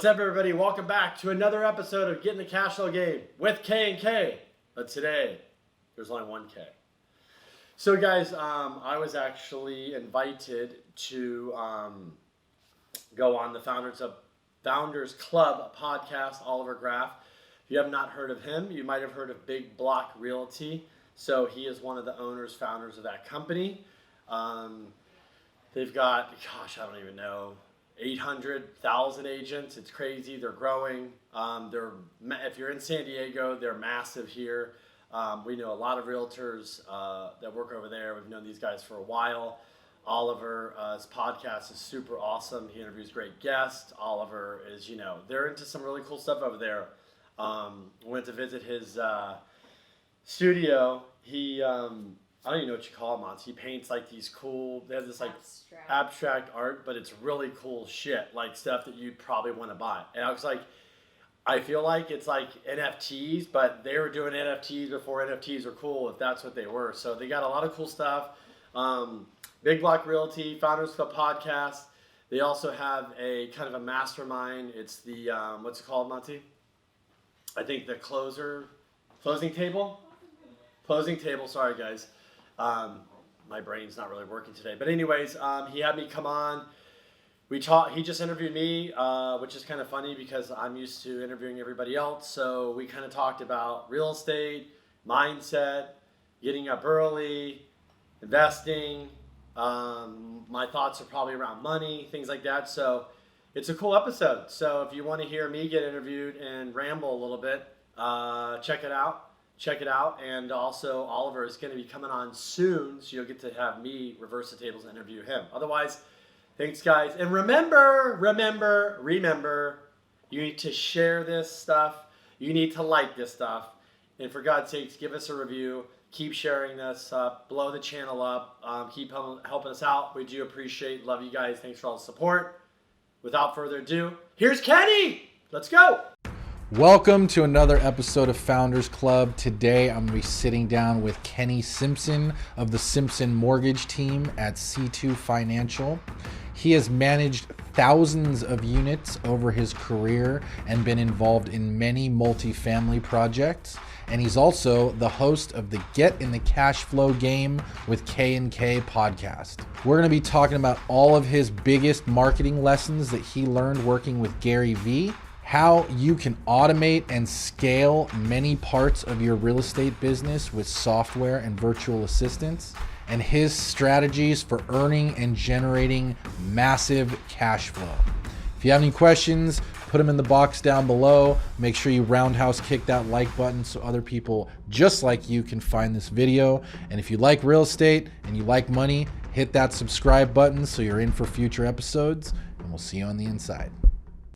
What's up, everybody? Welcome back to another episode of Getting the Cashflow Game with K and K. But today, there's only one K. So, guys, I was actually invited to go on the Founders Club podcast. Oliver Graf. If you have not heard of him, you might have heard of Big Block Realty. So he is one of the owners, founders of that company. They've got, I don't even know, 800,000 agents. It's crazy. They're growing. If you're in San Diego, they're massive here. We know a lot of realtors that work over there. We've known these guys for a while. Oliver's podcast is super awesome. He interviews great guests. Oliver is, they're into some really cool stuff over there. Went to visit his studio. He, I don't even know what you call him, Monty. He paints like these cool, they have this like abstract art, but it's really cool shit, like stuff that you'd probably want to buy. And I was like, I feel like it's like NFTs, but they were doing NFTs before NFTs were cool, if that's what they were. So they got a lot of cool stuff. Big Block Realty, Founders Club podcast. They also have a kind of a mastermind. It's the, what's it called, Monty? I think the closing table, sorry guys. My brain's not really working today. But anyways, he had me come on. He just interviewed me, which is kind of funny because I'm used to interviewing everybody else. So we kind of talked about real estate, mindset, getting up early, investing. My thoughts are probably around money, things like that. So it's a cool episode. So if you want to hear me get interviewed and ramble a little bit, check it out. And also Oliver is going to be coming on soon, so you'll get to have me reverse the tables and interview him. Otherwise, thanks guys. And remember, you need to share this stuff. You need to like this stuff. And for God's sakes, give us a review. Keep sharing this up. Blow the channel up. Keep helping us out. We do appreciate, love you guys. Thanks for all the support. Without further ado, here's Kenny. Let's go. Welcome to another episode of Founders Club. Today I'm going to be sitting down with Kenny Simpson of the Simpson mortgage team at C2 Financial. He has managed thousands of units over his career and been involved in many multifamily projects. And he's also the host of the Get in the Cashflow Game with K&K podcast. We're going to be talking about all of his biggest marketing lessons that he learned working with Gary Vee, how you can automate and scale many parts of your real estate business with software and virtual assistants, and his strategies for earning and generating massive cash flow. If you have any questions, put them in the box down below. Make sure you roundhouse kick that like button so other people just like you can find this video. And if you like real estate and you like money, hit that subscribe button so you're in for future episodes, and we'll see you on the inside.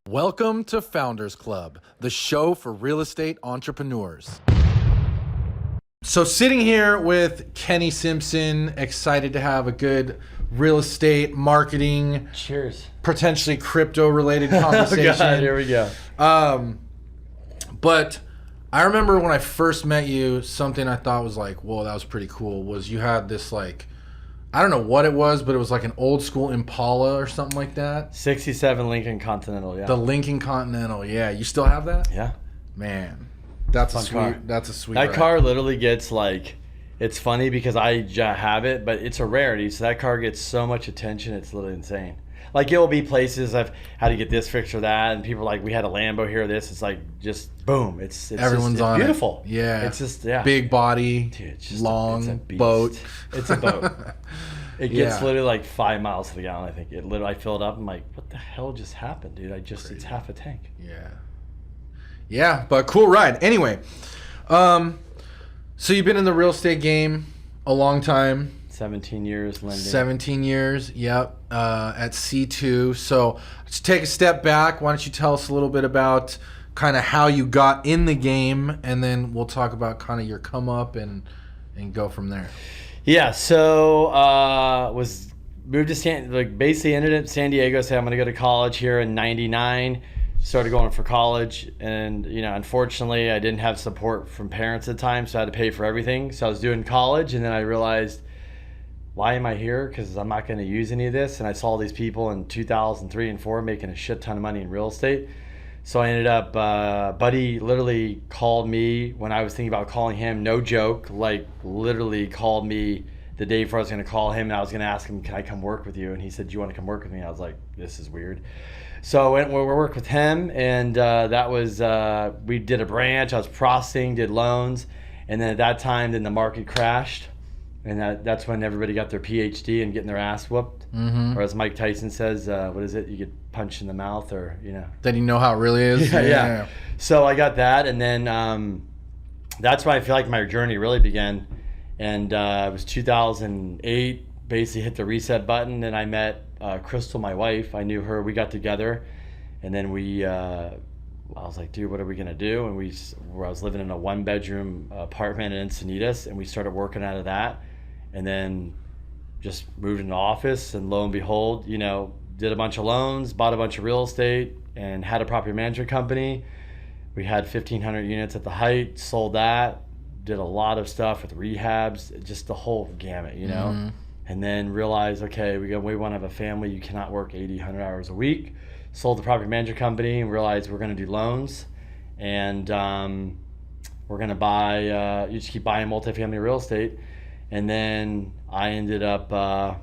Welcome to Founders Club, the show for real estate entrepreneurs. So sitting here with Kenny Simpson, excited to have a good real estate marketing, Cheers, potentially crypto related conversation. Oh God, here we go. But I remember when I first met you, something I thought was like, whoa, that was pretty cool, was you had this like, I don't know what it was, but it was like an old school Impala or something like that. 67 Lincoln Continental, yeah. The Lincoln Continental, yeah. You still have that? Yeah. Man, that's a sweet car. That's a sweet That ride. car literally gets like, it's funny because I have it, but it's a rarity. So that car gets so much attention, it's literally insane. Like it'll be places I've had to get this fixed or that, and people are like, we had a Lambo here, this. It's like just boom. It's everyone's just, on beautiful. It. Yeah. It's just big body, dude, it's just long it's a boat. It's a boat. It gets literally like 5 miles to the gallon. I think it literally. I fill it up. I'm like, what the hell just happened, dude? It's half a tank. Yeah, but cool ride. Anyway, so you've been in the real estate game a long time. 17 years lending. 17 years, yep, at C2. So let's take a step back. Why don't you tell us a little bit about kind of how you got in the game, and then we'll talk about kind of your come up and go from there. Yeah, so moved to basically ended up in San Diego. Said I'm going to go to college here in '99. Started going for college, and unfortunately, I didn't have support from parents at the time, so I had to pay for everything. So I was doing college, and then I realized, why am I here? Because I'm not going to use any of this. And I saw these people in 2003 and 4 making a shit ton of money in real estate. So I ended up, Buddy literally called me when I was thinking about calling him, no joke, like literally called me the day before I was going to call him, and I was going to ask him, can I come work with you? And he said, do you want to come work with me? I was like, this is weird. So I went, we worked with him, and that was, we did a branch, I was processing, did loans, and then at that time, then the market crashed, and that's when everybody got their PhD and getting their ass whooped. Or as Mike Tyson says, what is it? You get punched in the mouth, or, you know. Then you know how it really is? Yeah. So I got that, and then that's when I feel like my journey really began. And it was 2008, basically hit the reset button, and I met Crystal, my wife. I knew her, we got together, and then I was like, dude, what are we gonna do? And I was living in a 1-bedroom apartment in Encinitas, and we started working out of that, and then just moved into office, and lo and behold, you know, did a bunch of loans, bought a bunch of real estate, and had a property management company. We had 1,500 units at the height, sold that, did a lot of stuff with rehabs, just the whole gamut, you know. And then realized, okay, we want to have a family. You cannot work 80, 100 hours a week. Sold the property management company and realized we're going to do loans. And we're going to buy, you just keep buying multifamily real estate. And then I ended up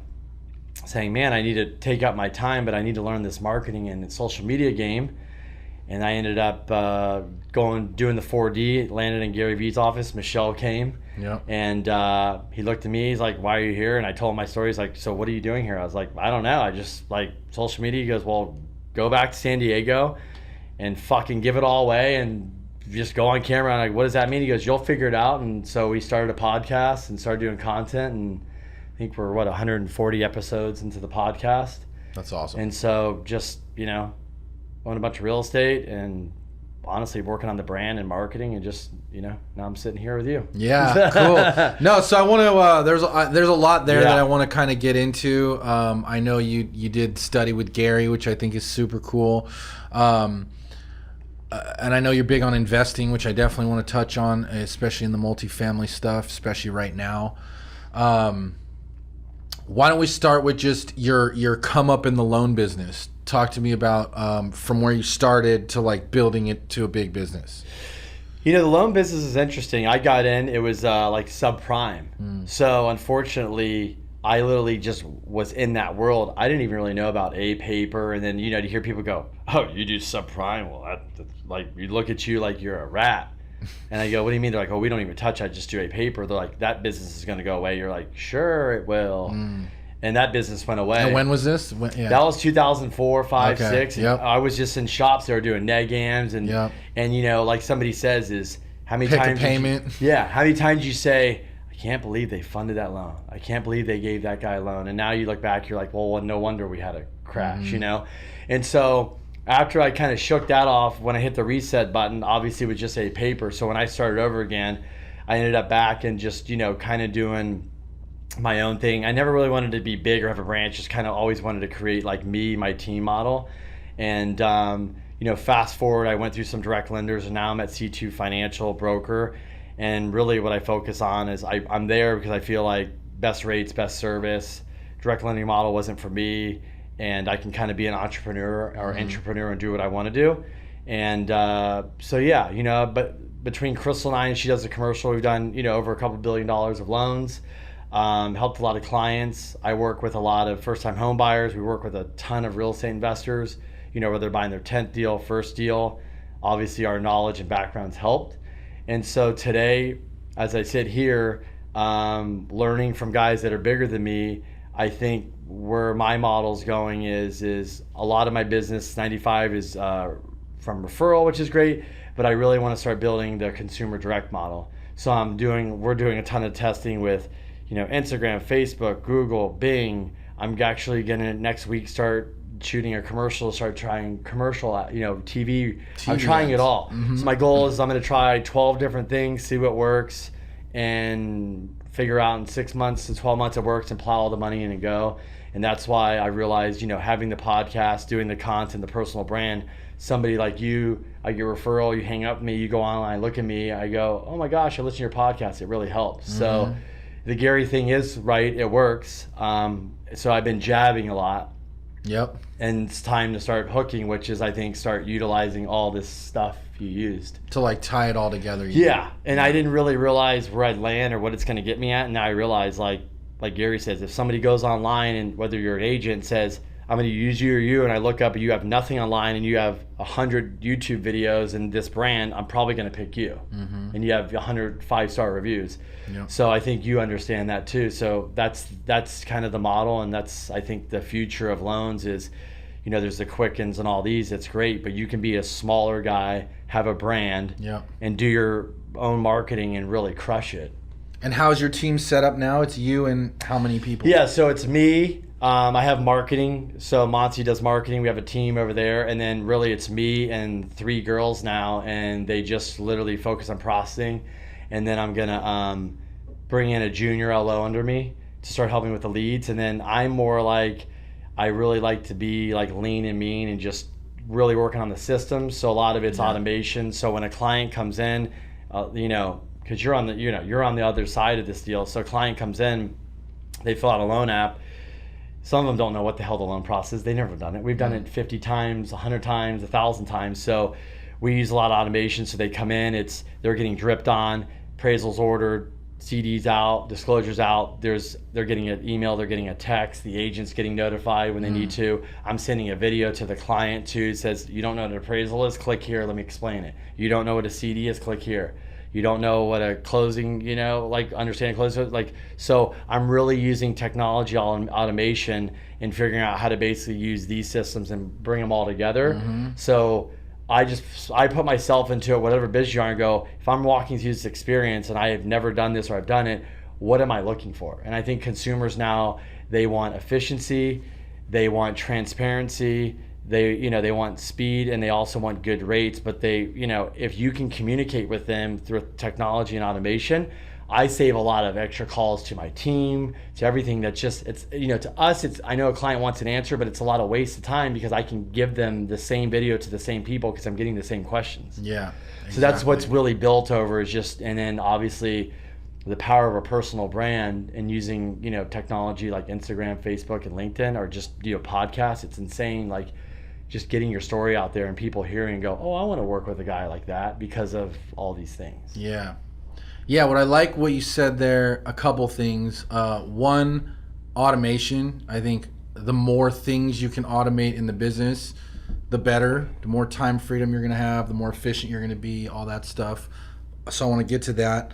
saying, man, I need to take up my time, but I need to learn this marketing and social media game. And I ended up doing the 4D, landed in Gary Vee's office. Michelle came. Yeah. And he looked at me, he's like, why are you here? And I told him my story. He's like, so what are you doing here? I was like, I don't know. I just like social media. He goes, well, go back to San Diego and fucking give it all away and just go on camera. And I'm like, what does that mean? He goes, you'll figure it out. And so we started a podcast and started doing content. And I think we're, 140 episodes into the podcast. That's awesome. And so just, you know, own a bunch of real estate and honestly working on the brand and marketing, and just, you know, now I'm sitting here with you. Yeah, cool. No, so I want to there's a lot there that I want to kind of get into. I know you did study with Gary, which I think is super cool. And I know you're big on investing, which I definitely want to touch on, especially in the multifamily stuff, especially right now. Why don't we start with just your come up in the loan business? Talk to me about from where you started to like building it to a big business. You know, the loan business is interesting. I got in, it was like subprime. So unfortunately, I literally just was in that world. I didn't even really know about a paper. And then, you know, to hear people go, oh, you do subprime? Well, that's like, you look at you like you're a rat. And I go, what do you mean? They're like, oh, we don't even touch, I just do a paper. They're like, that business is going to go away. You're like, sure, it will. And that business went away. And when was this? That was 2004, 5, Okay. 6. Yep. I was just in shops. They were doing negams. And you know, like somebody says is, how many Pick a times payment. how many times you say, I can't believe they funded that loan. I can't believe they gave that guy a loan. And now you look back, you're like, well, no wonder we had a crash, you know? And so after I kind of shook that off, when I hit the reset button, obviously it was just a paper. So when I started over again, I ended up back and just, you know, kind of doing my own thing. I never really wanted to be big or have a branch, just kind of always wanted to create like me, my team model. And, you know, fast forward, I went through some direct lenders, and now I'm at C2 Financial Broker. And really what I focus on is I'm there because I feel like best rates, best service. Direct lending model wasn't for me, and I can kind of be an entrepreneur or entrepreneur and do what I want to do. And so, yeah, you know, but between Crystal and I, and she does the commercial, we've done, you know, over a couple $1 billion of loans. Helped a lot of clients. I work with a lot of first-time home buyers. We work with a ton of real estate investors, you know, whether they're buying their 10th deal, first deal. Obviously, our knowledge and backgrounds helped. And so today, as I sit here, learning from guys that are bigger than me, I think where my model's going is a lot of my business, 95 is from referral, which is great, but I really want to start building the consumer direct model. So we're doing a ton of testing with, you know, Instagram, Facebook, Google, Bing. I'm actually gonna next week start shooting a commercial, start trying commercial, you know, TV. I'm trying it all. So my goal is I'm gonna try 12 different things, see what works, and figure out in 6 months to 12 months it works, and plow all the money in and go. And that's why I realized, you know, having the podcast, doing the content, the personal brand, somebody like you, I get a referral, you hang up with me, you go online, look at me, I go, oh my gosh, I listen to your podcast, it really helps. So the Gary thing is right, it works. So I've been jabbing a lot. Yep. And it's time to start hooking, which is, I think, start utilizing all this stuff you used. To like tie it all together. Yeah. And I didn't really realize where I'd land or what it's going to get me at. And now I realize, like Gary says, if somebody goes online and whether you're an agent says, I'm going to use you or you, and I look up and you have nothing online and you have 100 YouTube videos and this brand, I'm probably going to pick you. Mm-hmm. And you have 100 5-star reviews. Yep. So I think you understand that too. So that's kind of the model, and that's, I think, the future of loans is, you know, there's the Quickens and all these. It's great, but you can be a smaller guy, have a brand, and do your own marketing and really crush it. And how's your team set up now? It's you and how many people? Yeah, so it's me. I have marketing. So Monty does marketing. We have a team over there. And then really it's me and 3 girls now, and they just literally focus on processing. And then I'm going to bring in a junior LO under me to start helping with the leads. And then I'm more like, I really like to be like lean and mean and just really working on the systems. So a lot of it's automation. So when a client comes in, you know, because you're on the other side of this deal. So a client comes in, they fill out a loan app. Some of them don't know what the hell the loan process is. They've never done it. We've done it 50 times, 100 times, 1,000 times. So we use a lot of automation. So they come in, they're getting dripped on, appraisals ordered, CDs out, disclosures out. They're getting an email, they're getting a text. The agent's getting notified when they need to. I'm sending a video to the client too. It says, you don't know what an appraisal is? Click here. Let me explain it. You don't know what a CD is? Click here. You don't know what a closing, you know, like understanding closing, like, so I'm really using technology, automation, and figuring out how to basically use these systems and bring them all together. Mm-hmm. So I put myself into it, whatever business you're on, and go, if I'm walking through this experience and I have never done this or I've done it, what am I looking for? And I think consumers now, they want efficiency, they want transparency, they want speed, and they also want good rates. But if you can communicate with them through technology and automation, I save a lot of extra calls to my team, to everything. That's just, to us, I know a client wants an answer, but it's a lot of waste of time because I can give them the same video to the same people because I'm getting the same questions. Yeah. Exactly. So that's what's really built over is just, and then obviously the power of a personal brand and using, technology like Instagram, Facebook, and LinkedIn, or just, podcasts. It's insane. Like, just getting your story out there and people hearing and go, oh, I want to work with a guy like that because of all these things. Yeah. Yeah, what I like what you said there, a couple things. One, automation. I think the more things you can automate in the business, the better. The more time freedom you're going to have, the more efficient you're going to be, all that stuff. So I want to get to that.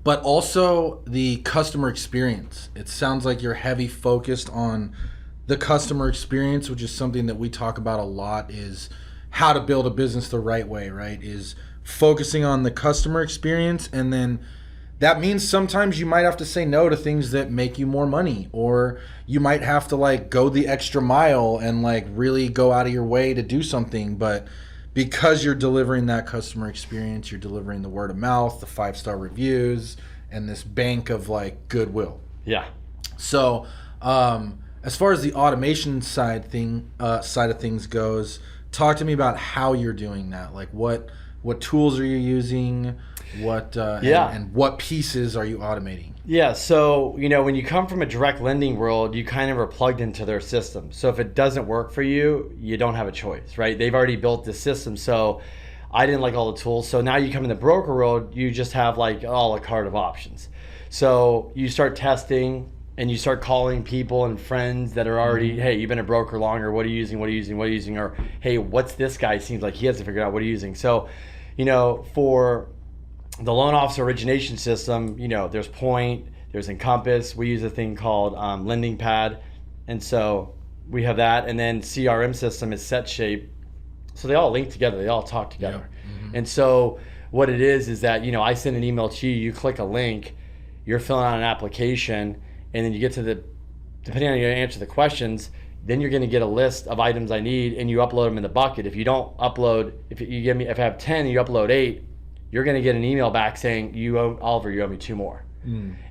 But also the customer experience. It sounds like you're heavy focused on the customer experience, which is something that we talk about a lot, is how to build a business the right way, right? Is focusing on the customer experience. And then that means sometimes you might have to say no to things that make you more money, or you might have to go the extra mile and really go out of your way to do something. But because you're delivering that customer experience, you're delivering the word of mouth, the 5-star reviews, and this bank of goodwill. Yeah. So, as far as the automation side of things goes, talk to me about how you're doing that. What tools are you using? And what pieces are you automating? Yeah, so when you come from a direct lending world, you kind of are plugged into their system. So if it doesn't work for you, you don't have a choice, right? They've already built the system. So I didn't like all the tools. So now you come in the broker world, you just have a la carte of options. So you start testing. And you start calling people and friends that are already, hey, you've been a broker longer. What are you using? What are you using? What are you using? Or, hey, what's this guy? Seems like he hasn't figured out. What are you using? So, for the loan officer origination system, there's Point, there's Encompass. We use a thing called Lending Pad. And so we have that. And then CRM system is SetShape. So they all link together. They all talk together. Yeah. Mm-hmm. And so what it is that, I send an email to you. You click a link. You're filling out an application. And then you get to depending on how you answer the questions, then you're going to get a list of items I need, and you upload them in the bucket. If you don't upload, if I have 10 and you upload 8, you're going to get an email back saying, Oliver, you owe me 2 more.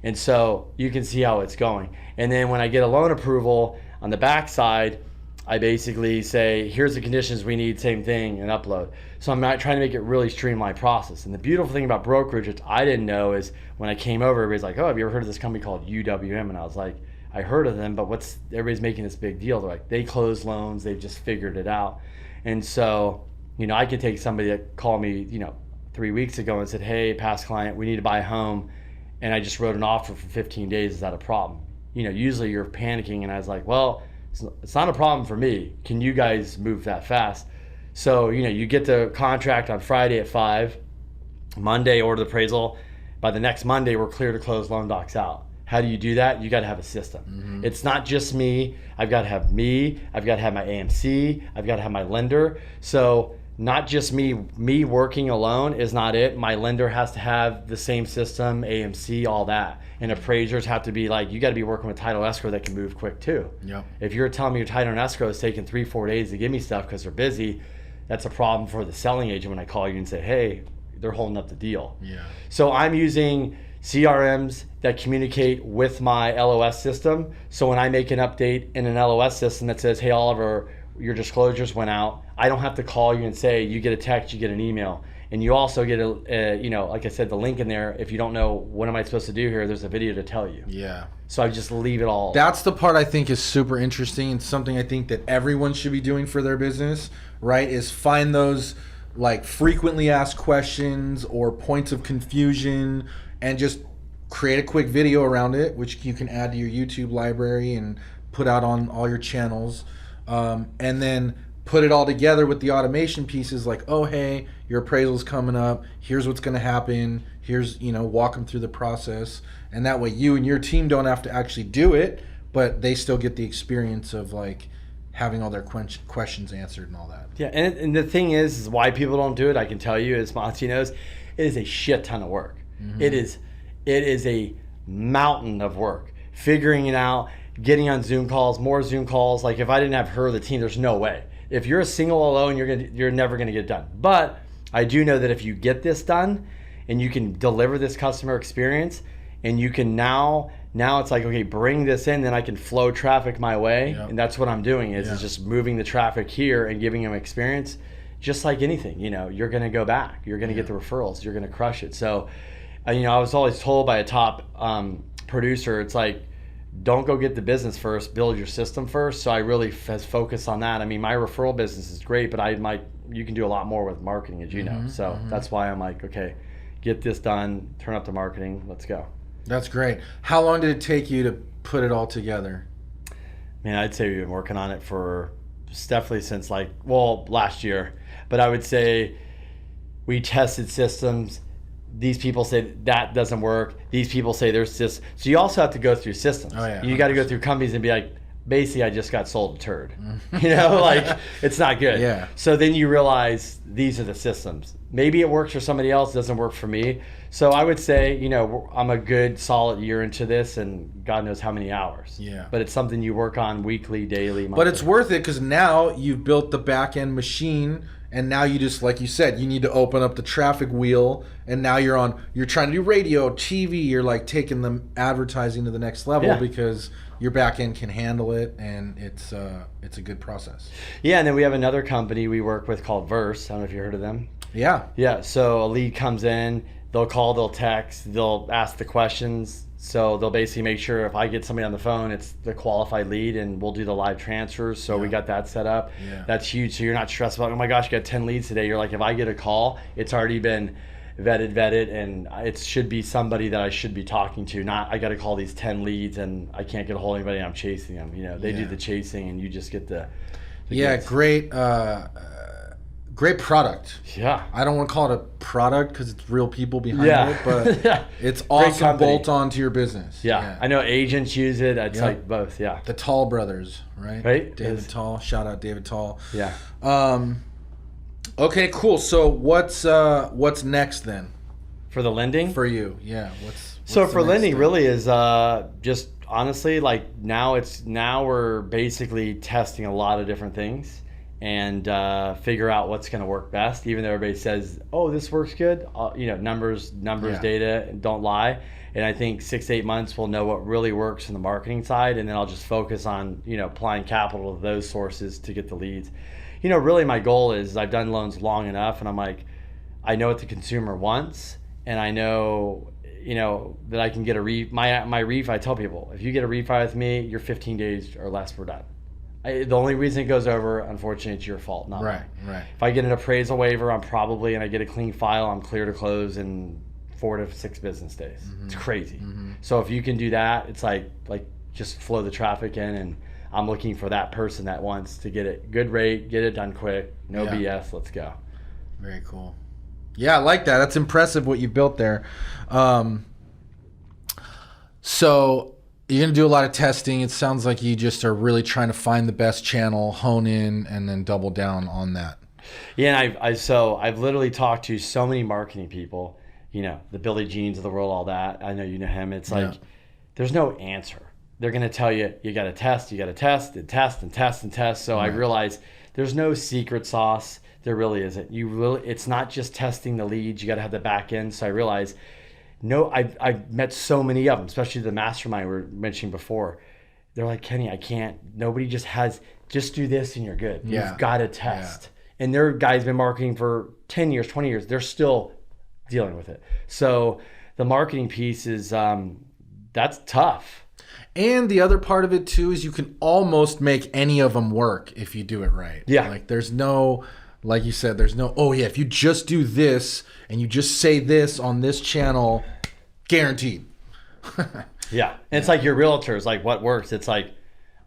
And so you can see how it's going. And then when I get a loan approval on the back side, I basically say, here's the conditions we need, same thing, and upload. So I'm not trying to make it really streamlined process. And the beautiful thing about brokerage, which I didn't know, is when I came over, everybody's like, oh, have you ever heard of this company called UWM? And I was like, I heard of them, but everybody's making this big deal. They're like, they close loans, they've just figured it out. And so, I could take somebody that called me, 3 weeks ago and said, hey, past client, we need to buy a home. And I just wrote an offer for 15 days. Is that a problem? Usually you're panicking. And I was like, well, it's not a problem for me. Can you guys move that fast? So, you get the contract on Friday at 5, Monday, order the appraisal. By the next Monday, we're clear to close loan docs out. How do you do that? You got to have a system. Mm-hmm. It's not just me. I've got to have me. I've got to have my AMC. I've got to have my lender. So not just me working alone is not it. My lender has to have the same system, AMC, all that. And appraisers have to be like, you got to be working with title escrow that can move quick too. Yep. If you're telling me your title and escrow is taking 3-4 days to give me stuff because they're busy, that's a problem for the selling agent when I call you and say, hey, they're holding up the deal. Yeah. So I'm using CRMs that communicate with my LOS system. So when I make an update in an LOS system that says, hey, Oliver, your disclosures went out, I don't have to call you and say, you get a text, you get an email. And you also get like I said, the link in there. If you don't know, what am I supposed to do here? There's a video to tell you. Yeah. So I just leave it all. That's the part I think is super interesting, and something I think that everyone should be doing for their business, right? Is find those like frequently asked questions or points of confusion and just create a quick video around it, which you can add to your YouTube library and put out on all your channels. And then put it all together with the automation pieces like, oh, hey, your appraisal's coming up. Here's what's going to happen. Here's, walk them through the process. And that way you and your team don't have to actually do it, but they still get the experience of like having all their questions answered and all that. Yeah, and the thing is why people don't do it, I can tell you, as Monty knows, it is a shit ton of work. Mm-hmm. It is a mountain of work. Figuring it out, getting on Zoom calls, more Zoom calls. Like if I didn't have her, the team, there's no way. If you're a single alone, you're never gonna get done. But I do know that if you get this done and you can deliver this customer experience and you can now it's like, okay, bring this in, then I can flow traffic my way. Yep. And that's what I'm doing is just moving the traffic here and giving them experience. Just like anything, you're gonna go back. You're gonna get the referrals. You're gonna crush it. So, I was always told by a top producer, it's like, don't go get the business first, build your system first. So I really has focused on that. I mean, my referral business is great, but you can do a lot more with marketing, as you know. So that's why I'm like, okay, get this done, turn up the marketing, let's go. That's great. How long did it take you to put it all together? Man, I'd say we've been working on it for definitely since last year. But I would say we tested systems. These people say that doesn't work. These people say there's this. So you also have to go through systems. Oh, yeah, you got to go through companies and be like, basically, I just got sold a turd. Like it's not good. Yeah. So then you realize these are the systems. Maybe it works for somebody else, doesn't work for me. So I would say, I'm a good solid year into this, and God knows how many hours. Yeah. But it's something you work on weekly, daily, monthly. But it's worth it because now you've built the back end machine. And now you just, like you said, you need to open up the traffic wheel. And now you're trying to do radio, TV. You're like taking the advertising to the next level because your back end can handle it, and it's a good process. Yeah, and then we have another company we work with called Verse. I don't know if you heard of them. Yeah. Yeah, so a lead comes in, they'll call, they'll text, they'll ask the questions. So they'll basically make sure if I get somebody on the phone, it's the qualified lead, and we'll do the live transfers. So we got that set up. Yeah. That's huge. So you're not stressed about, oh my gosh, you got 10 leads today. You're like, if I get a call, it's already been vetted, and it should be somebody that I should be talking to, not I got to call these 10 leads and I can't get a hold of anybody and I'm chasing them. They do the chasing and you just get the goods. Great product. Yeah. I don't want to call it a product because it's real people behind it, but it's awesome bolt on to your business. Yeah. I know agents use it. It's like both. Yeah. The Tall brothers, right? Right. David Tall. Shout out David Tall. Yeah. Okay, cool. So what's next then? For the lending? For you, yeah. What's so for lending really is just honestly like now we're basically testing a lot of different things. And figure out what's going to work best, even though everybody says, "Oh, this works good." Numbers, data, don't lie. And I think 6 to 8 months we'll know what really works in the marketing side, and then I'll just focus on applying capital to those sources to get the leads. Really my goal is I've done loans long enough, and I'm like, I know what the consumer wants, and I know that I can get my refi. I tell people, if you get a refi with me, you're 15 days or less, we're done. The only reason it goes over, unfortunately, it's your fault, not mine. Right. If I get an appraisal waiver, and I get a clean file, I'm clear to close in 4 to 6 business days. It's crazy. So if you can do that, it's like just flow the traffic in, and I'm looking for that person that wants to get it good rate, get it done quick, no BS, let's go. Very cool. Yeah, I like that. That's impressive what you built there. So you're going to do a lot of testing. It sounds like you just are really trying to find the best channel, hone in, and then double down on that. Yeah, and I've literally talked to so many marketing people, the Billy Jeans of the world, all that. I know you know him. It's like there's no answer. They're going to tell you got to test, and test and test and test. So I realized there's no secret sauce. There really isn't. It's not just testing the leads. You got to have the back end. So I realized, I've met so many of them, especially the mastermind we were mentioning before. They're like, Kenny, I can't. Nobody just do this and you're good. Yeah. You've got to test. Yeah. And their guys been marketing for 10 years, 20 years. They're still dealing with it. So the marketing piece is, that's tough. And the other part of it too is you can almost make any of them work if you do it right. Yeah. Like there's no... Like you said, there's no, if you just do this and you just say this on this channel, guaranteed. Yeah. And it's like your realtors, like what works. It's like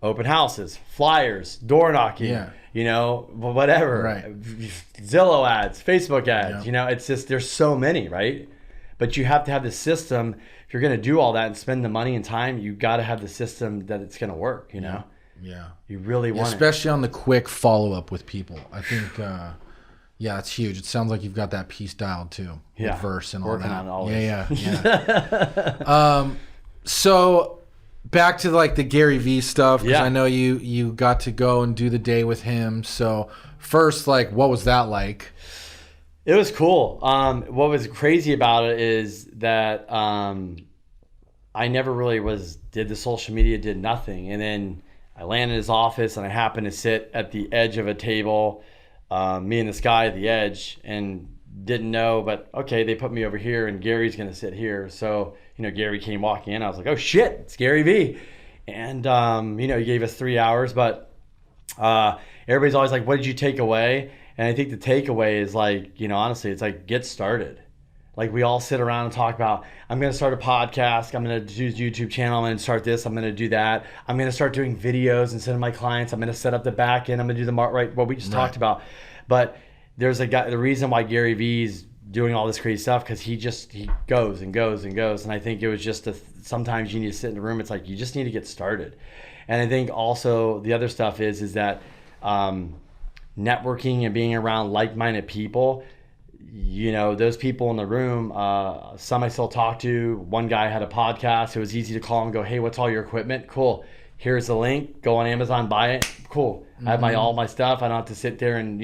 open houses, flyers, door knocking, whatever. Right. Zillow ads, Facebook ads, it's just, there's so many, right? But you have to have the system. If you're going to do all that and spend the money and time, you got to have the system that it's going to work, Yeah. You really want especially on the quick follow-up with people. I think, it's huge. It sounds like you've got that piece dialed too. Yeah. With verse and Working all that. on it always. Yeah. So back to like the Gary Vee stuff, because I know you got to go and do the day with him. So first, like, what was that like? It was cool. What was crazy about it is that I never really did the social media, did nothing. And then I landed in his office and I happened to sit at the edge of a table, me and this guy at the edge, and didn't know, but okay, they put me over here and Gary's going to sit here. So, Gary came walking in. I was like, oh shit, it's Gary Vee. And, he gave us 3 hours, but everybody's always like, what did you take away? And I think the takeaway is like, honestly, it's like, get started. Like we all sit around and talk about, I'm going to start a podcast. I'm going to do a YouTube channel. I'm going to start this. I'm going to do that. I'm going to start doing videos and send to my clients. I'm going to set up the back end. I'm going to do what we just talked about. But there's a guy, the reason why Gary Vee's doing all this crazy stuff, because he goes and goes and goes. And I think it was just sometimes you need to sit in the room. It's like, you just need to get started. And I think also the other stuff is that networking and being around like-minded people, those people in the room, some I still talk to. One guy had a podcast. It was easy to call and go, hey, what's all your equipment? Cool. Here's the link. Go on Amazon, buy it. Cool. I have all my stuff. I don't have to sit there and,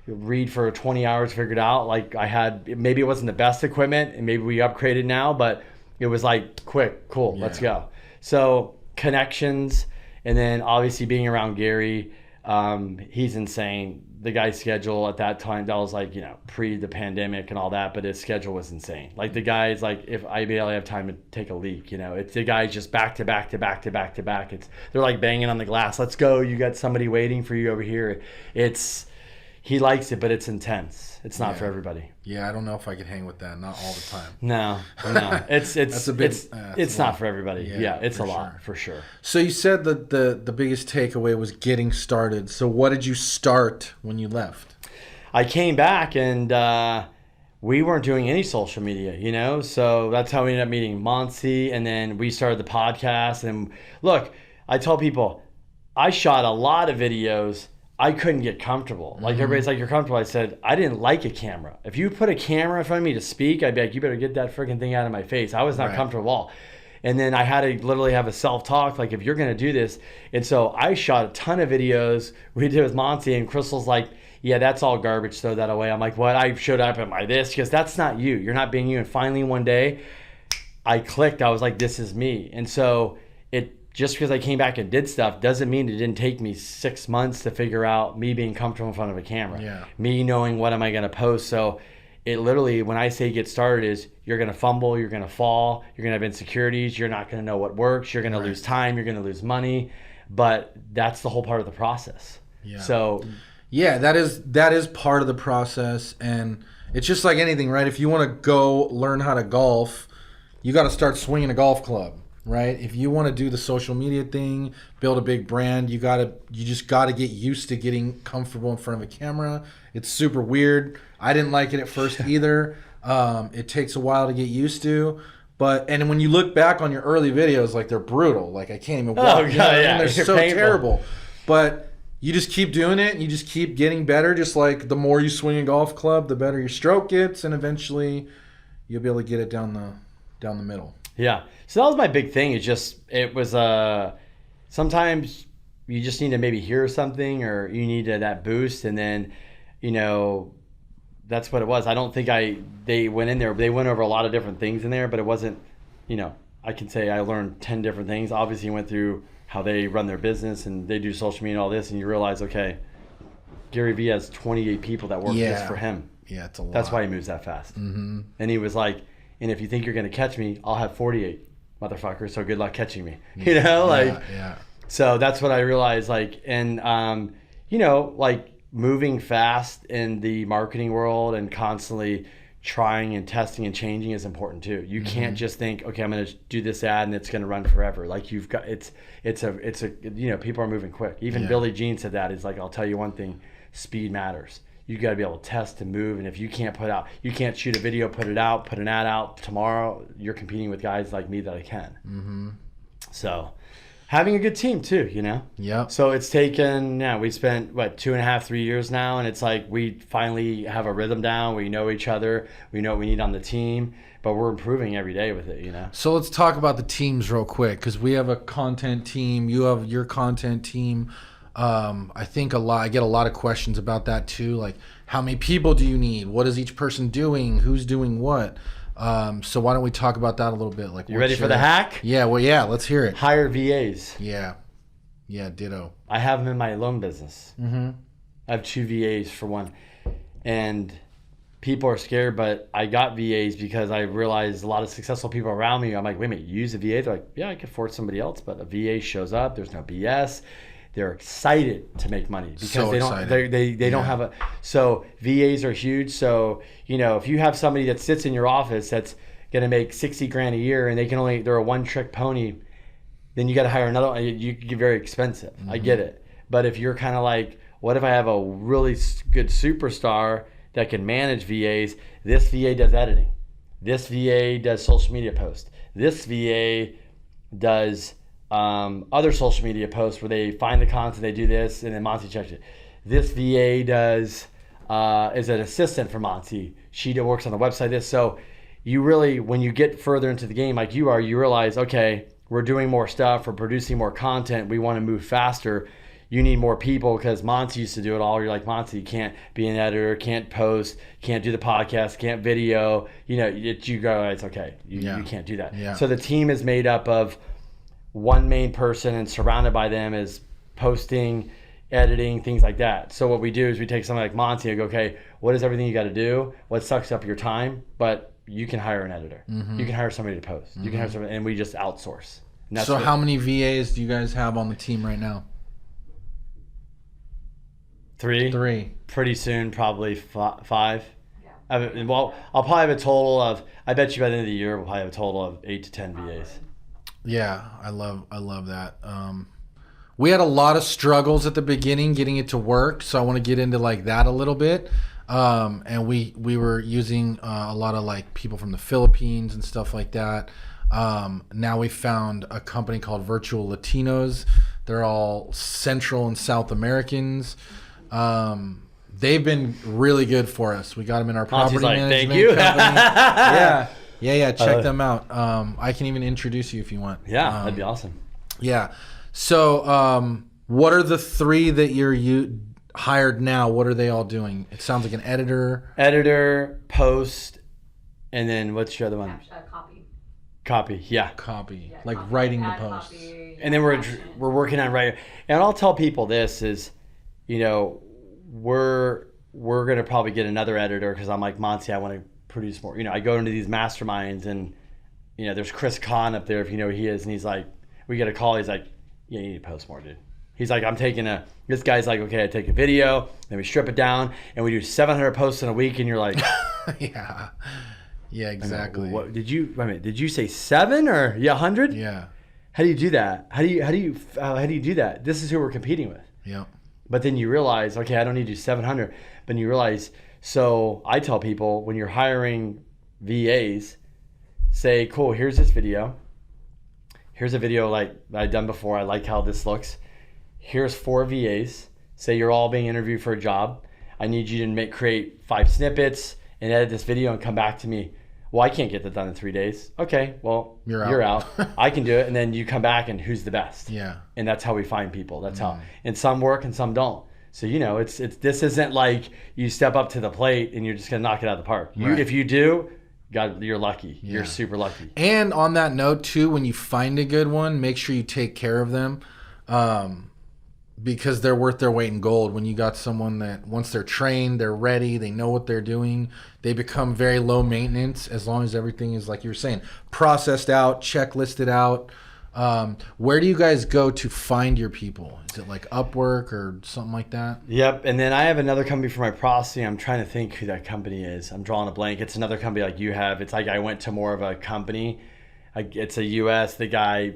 read for 20 hours, figure it out. Like I had, maybe it wasn't the best equipment and maybe we upgraded now, but it was like quick, cool, let's go. So connections, and then obviously being around Gary, he's insane. The guy's schedule at that time, that was like, pre the pandemic and all that, but his schedule was insane. Like the guy's like, if I barely have time to take a leak, it's the guy's just back to back to back to back to back. They're like banging on the glass. Let's go. You got somebody waiting for you over here. He likes it, but it's intense. It's not for everybody. Yeah, I don't know if I could hang with that. Not all the time. No. It's not for everybody. Yeah, it's a lot for sure. So you said that the biggest takeaway was getting started. So what did you start when you left? I came back and we weren't doing any social media, So that's how we ended up meeting Monty, and then we started the podcast. And look, I tell people, I shot a lot of videos. I couldn't get comfortable. Like everybody's like, you're comfortable. I said, I didn't like a camera. If you put a camera in front of me to speak, I'd be like, you better get that freaking thing out of my face. I was not comfortable at all. And then I had to literally have a self-talk, like if you're going to do this. And so I shot a ton of videos. We did with Monty, and Crystal's like, yeah, that's all garbage. Throw that away. I'm like, what? I showed up at my this because that's not you. You're not being you. And finally one day I clicked. I was like, this is me. And so just because I came back and did stuff doesn't mean it didn't take me 6 months to figure out me being comfortable in front of a camera. Yeah. Me knowing what am I going to post. So it literally, when I say get started, is you're going to fumble, you're going to fall, you're going to have insecurities, you're not going to know what works, you're going to lose time, you're going to lose money, but that's the whole part of the process. Yeah. So yeah, that is part of the process, and it's just like anything, right? If you want to go learn how to golf, you got to start swinging a golf club, right? If you want to do the social media thing, build a big brand, you just got to get used to getting comfortable in front of a camera. It's super weird. I didn't like it at first either. It takes a while to get used to. And when you look back on your early videos, like, they're brutal. Like, I can't even walk. Oh, God, yeah. They're so painful. terrible. But you just keep doing it, and you just keep getting better. Just like the more you swing a golf club, the better your stroke gets, and eventually you'll be able to get it down the middle. Yeah. So that was my big thing. It was sometimes you just need to maybe hear something, or you need that boost, and then, that's what it was. I don't think they went in there. They went over a lot of different things in there, but it wasn't, I can say I learned 10 different things. Obviously, went through how they run their business and they do social media and all this, and you realize, okay, Gary Vee has 28 people that work just for him. Yeah, it's a lot. That's why he moves that fast. Mm-hmm. And he was like, and if you think you're going to catch me, I'll have 48 motherfuckers, so good luck catching me. Yeah. So that's what I realized, and moving fast in the marketing world and constantly trying and testing and changing is important too. You can't just think, okay, I'm going to do this ad and it's going to run forever. Like, you've got, it's a people are moving quick. Even Billie Jean said that. It's like, I'll tell you one thing, speed matters. You got to be able to test and move. And if you can't you can't shoot a video, put an ad out tomorrow, you're competing with guys like me that I can. Mm-hmm. So having a good team too, Yeah. So it's taken, we spent 2.5, 3 years now, and it's like we finally have a rhythm down. We know each other. We know what we need on the team, but we're improving every day with it, So let's talk about the teams real quick, because we have a content team. You have your content team. I think I get a lot of questions about that too. Like, how many people do you need? What is each person doing? Who's doing what? So why don't we talk about that a little bit? Like, you ready for the hack? Yeah, let's hear it. Hire VAs. Yeah, ditto. I have them in my loan business. Mm-hmm. I have 2 VAs for one, and people are scared, but I got VAs because I realized a lot of successful people around me. I'm like, wait a minute, you use a VA? They're like, yeah, I could afford somebody else, but a VA shows up. There's no BS. They're excited to make money because they don't have so VAs are huge. So, if you have somebody that sits in your office that's going to make $60,000 a year and they're a one-trick pony, then you got to hire another one. You get very expensive. Mm-hmm. I get it. But if you're kind of like, what if I have a really good superstar that can manage VAs? This VA does editing. This VA does social media posts. This VA does other social media posts where they find the content, they do this, and then Monty checks it. This VA is an assistant for Monty. She works on the website. So you really, when you get further into the game like you are, you realize, okay, we're doing more stuff, we're producing more content, we want to move faster. You need more people because Monty used to do it all. You're like, Monty, you can't be an editor, can't post, can't do the podcast, can't video. You go, it's okay. You can't do that. Yeah. So the team is made up of one main person, and surrounded by them is posting, editing, things like that. So what we do is we take something like Monty and go, okay, what is everything you got to do? What sucks up your time? But you can hire an editor. Mm-hmm. You can hire somebody to post. Mm-hmm. You can hire somebody, and we just outsource. So how many VAs do you guys have on the team right now? 3. Pretty soon, probably 5. Yeah. I'll probably have a total of, I bet you by the end of the year, we'll probably have a total of 8 to 10 VAs. Yeah, I love that. We had a lot of struggles at the beginning getting it to work, so I want to get into like that a little bit. And we were using a lot of like people from the Philippines and stuff like that. Now we found a company called Virtual Latinos. They're all Central and South Americans. They've been really good for us. We got them in our property management thank you. company. Yeah. Check them out. I can even introduce you if you want. Yeah, that'd be awesome. Yeah. So, what are the 3 that you hired now? What are they all doing? It sounds like an editor, post, and then what's your other one? Copy. Yeah. Copy. Like writing the posts. And then we're working on writing. And I'll tell people this is, we're we're going to probably get another editor because I'm like, Monty, I want to produce more. I go into these masterminds and, there's Chris Kahn up there, if you know who he is. And he's like, we get a call. He's like, yeah, you need to post more, dude. He's like, this guy's like, okay, I take a video, then we strip it down and we do 700 posts in a week. And you're like, yeah, exactly. What did you say 7 or 100? Yeah. How do you do that? How do you do that? This is who we're competing with. Yeah. But then you realize, okay, I don't need to do 700. But you realize, so I tell people when you're hiring VAs, say, cool, here's this video. Here's a video like I've done before. I like how this looks. Here's 4 VAs. Say you're all being interviewed for a job. I need you to create 5 snippets and edit this video and come back to me. Well, I can't get that done in 3 days. Okay, well, you're out. I can do it. And then you come back and who's the best? Yeah. And that's how we find people. That's how. And some work and some don't. So, it's this isn't like you step up to the plate and you're just going to knock it out of the park. Right. If you do, God, you're lucky. Yeah. You're super lucky. And on that note, too, when you find a good one, make sure you take care of them. Because they're worth their weight in gold. When you got someone that once they're trained, they're ready, they know what they're doing, they become very low maintenance as long as everything is, like you were saying, processed out, checklisted out. Where do you guys go to find your people? Is it like Upwork or something like that? Yep. And then I have another company for my processing. I'm trying to think who that company is. I'm drawing a blank. It's another company like you have. It's like I went to more of a company. It's a US. The guy...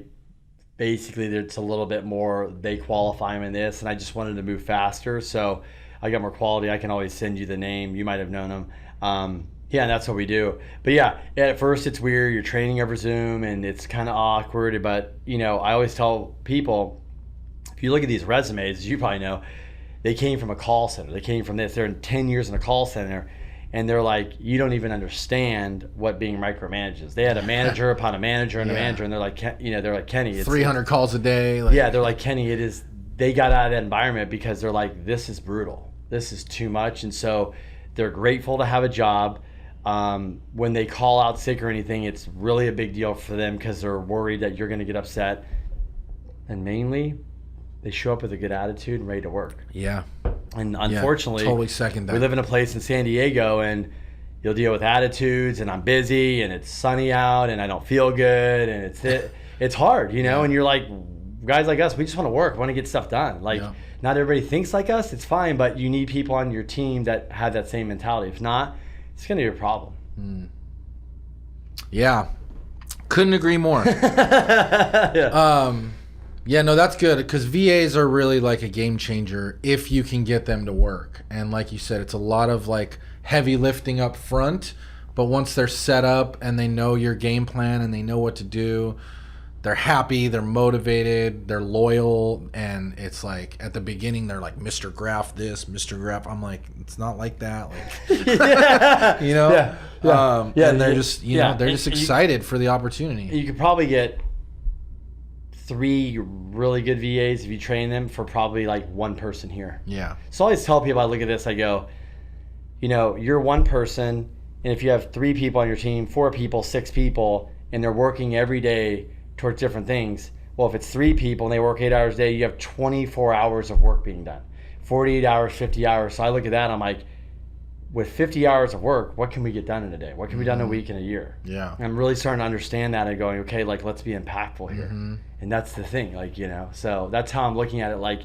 Basically, it's a little bit more, they qualify him in this, and I just wanted to move faster, so I got more quality. I can always send you the name. You might have known him. Yeah, and that's what we do. But yeah, at first it's weird. You're training over Zoom, and it's kind of awkward, but, I always tell people, if you look at these resumes, as you probably know, they came from a call center. They came from this. They're in 10 years in a call center. And they're like, you don't even understand what being micromanaged is. They had a manager upon a manager and a manager, and they're like, Kenny, it's 300 calls a day. They're like, Kenny, it is. They got out of that environment because they're like, this is brutal. This is too much. And so they're grateful to have a job. When they call out sick or anything, it's really a big deal for them because they're worried that you're going to get upset. And mainly, they show up with a good attitude and ready to work. Yeah. And unfortunately, totally second that. We live in a place in San Diego, and you'll deal with attitudes, and I'm busy, and it's sunny out, and I don't feel good, and it's hard, And you're like, guys like us, we just want to work, want to get stuff done. Not everybody thinks like us. It's fine, but you need people on your team that have that same mentality. If not, it's going to be a problem. Yeah, couldn't agree more. Yeah, no, that's good because VAs are really like a game changer if you can get them to work. And like you said, it's a lot of like heavy lifting up front, but once they're set up and they know your game plan and they know what to do, they're happy, they're motivated, they're loyal, and it's like at the beginning they're like Mr. Graf this, Mr. Graf. I'm like, it's not like that, and they're just they're just excited for the opportunity. You could probably get 3 really good VAs if you train them for probably like one person here. Yeah. So I always tell people, I look at this, I go, you're one person, and if you have 3 people on your team, 4 people, 6 people, and they're working every day towards different things. Well, if it's 3 people and they work 8 hours a day, you have 24 hours of work being done. 48 hours, 50 hours. So I look at that, I'm like, with 50 hours of work, what can we get done in a day? What can be done in a week and a year? Yeah. And I'm really starting to understand that and going, okay, like, let's be impactful here. And that's the thing, so that's how I'm looking at it. Like,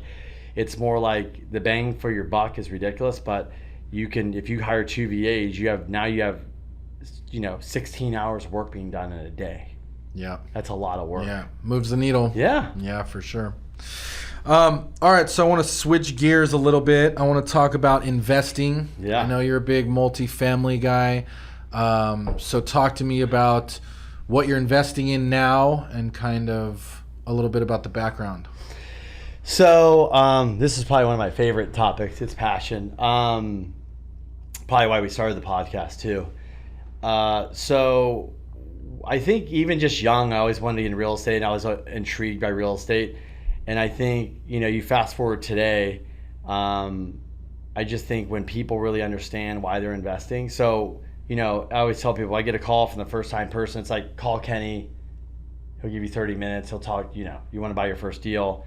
it's more like the bang for your buck is ridiculous, but you can, if you hire 2 VAs, you have 16 hours of work being done in a day. Yeah. That's a lot of work. Yeah. Moves the needle. Yeah. Yeah, for sure. All right, so I want to switch gears a little bit. I want to talk about investing. Yeah. I know you're a big multifamily guy. So talk to me about what you're investing in now and kind of a little bit about the background. So this is probably one of my favorite topics. It's passion. Probably why we started the podcast too. So I think even just young, I always wanted to get in real estate, and I was intrigued by real estate. And I think, you fast forward today, I just think when people really understand why they're investing. So, I always tell people, I get a call from the first time person. It's like, call Kenny. He'll give you 30 minutes. He'll talk, you want to buy your first deal.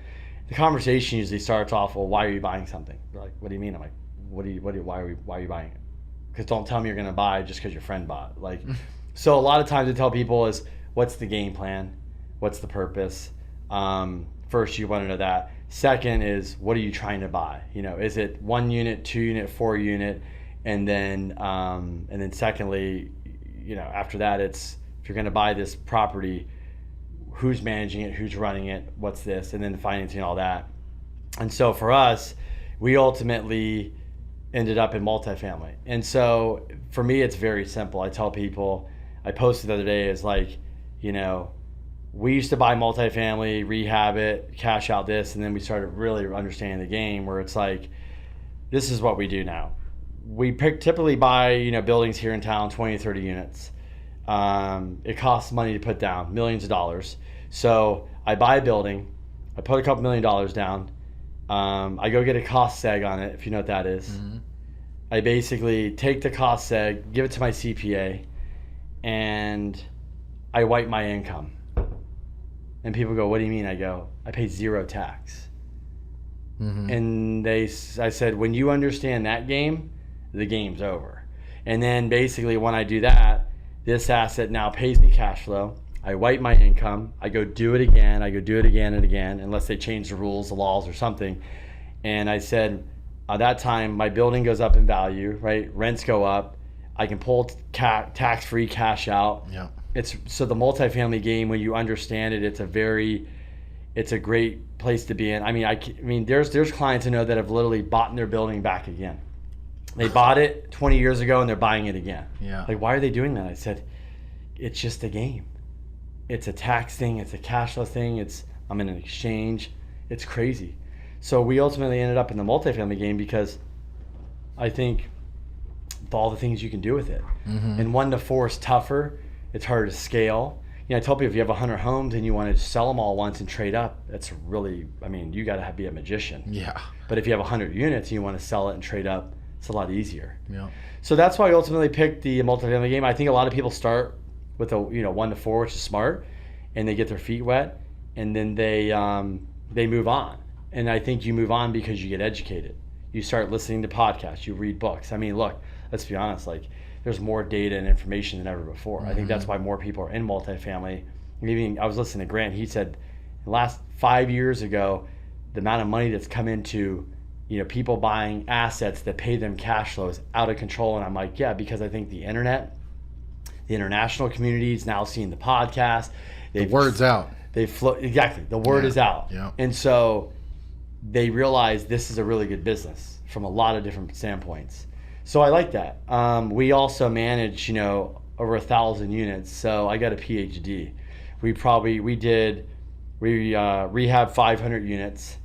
The conversation usually starts off, well, why are you buying something? They're like, what do you mean? I'm like, why are you buying it? Because don't tell me you're going to buy just because your friend bought. Like, so a lot of times I tell people is, what's the game plan? What's the purpose? First, you want to know that. Second is, what are you trying to buy? You know, is it 1 unit, 2 unit, 4 unit? And then secondly, you know, after that, it's, if you're going to buy this property, who's managing it, who's running it, what's this, and then the financing and all that. And so for us, we ultimately ended up in multifamily. And so for me, it's very simple. I tell people, I posted the other day, is like, you know, we used to buy multifamily, rehab it, cash out this, and then we started really understanding the game where it's like, this is what we do now. We typically buy, you know, buildings here in town, 20 to 30 units. It costs money to put down, millions of dollars. So I buy a building, I put a couple $1 million down. I go get a cost seg on it, if you know what that is. Mm-hmm. I basically take the cost seg, give it to my CPA, and I wipe my income. And people go, what do you mean? I go, I pay 0 tax. Mm-hmm. And I said, when you understand that game, the game's over. And then basically when I do that, this asset now pays me cash flow. I wipe my income. I go do it again. I go do it again and again, unless they change the rules, the laws, or something. And I said, at that time, my building goes up in value, right? Rents go up. I can pull tax-free cash out. Yeah. So the multifamily game, when you understand it, it's a great place to be in. I mean, there's clients I know that have literally bought their building back again. They bought it 20 years ago and they're buying it again. Yeah. Like, why are they doing that? I said, it's just a game. It's a tax thing. It's a cash flow thing. I'm in an exchange. It's crazy. So we ultimately ended up in the multifamily game because I think of all the things you can do with it. Mm-hmm. And 1 to 4 is tougher. It's harder to scale. You know, I tell people if you have 100 homes and you want to sell them all once and trade up, that's really, I mean, you got to be a magician. Yeah. But if you have 100 units and you want to sell it and trade up, it's a lot easier. Yeah. So that's why I ultimately picked the multifamily game. I think a lot of people start with 1 to 4, which is smart, and they get their feet wet, and then they move on. And I think you move on because you get educated. You start listening to podcasts. You read books. I mean, look, let's be honest. Like, there's more data and information than ever before. Mm-hmm. I think that's why more people are in multifamily. Even I was listening to Grant. He said, the last 5 years ago, the amount of money that's come into, you know, people buying assets that pay them cash flow is out of control. And I'm like, yeah, because I think the internet, the international community is now seeing the podcast. The word's out. Exactly. The word is out. Yeah. And so they realize this is a really good business from a lot of different standpoints. So I like that. We also manage, you know, over 1,000 units. So I got a PhD. We rehab 500 units,